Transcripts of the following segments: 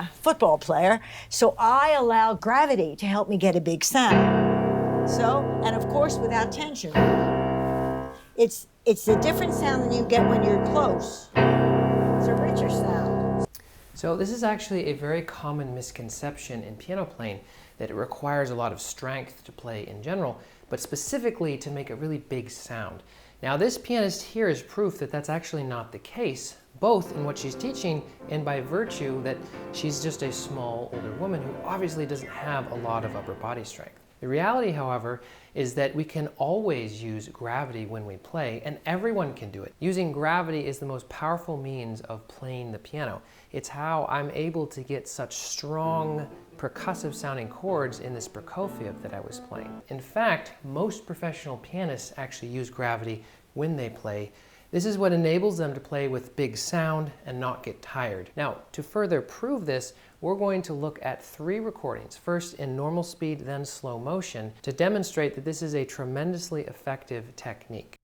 a football player, so I allow gravity to help me get a big sound. So, and of course, without tension. It's a different sound than you get when you're close. It's a richer sound. So this is actually a very common misconception in piano playing, that it requires a lot of strength to play in general, but specifically to make a really big sound. Now this pianist here is proof that that's actually not the case, both in what she's teaching and by virtue that she's just a small older woman who obviously doesn't have a lot of upper body strength. The reality, however, is that we can always use gravity when we play, and everyone can do it. Using gravity is the most powerful means of playing the piano. It's how I'm able to get such strong, percussive sounding chords in this Prokofiev that I was playing. In fact, most professional pianists actually use gravity when they play. This is what enables them to play with big sound and not get tired. Now, to further prove this, we're going to look at 3 recordings, first in normal speed, then slow motion, to demonstrate that this is a tremendously effective technique.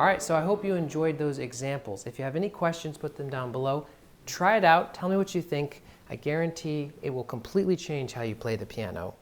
All right, so I hope you enjoyed those examples. If you have any questions, put them down below. Try it out, tell me what you think. I guarantee it will completely change how you play the piano.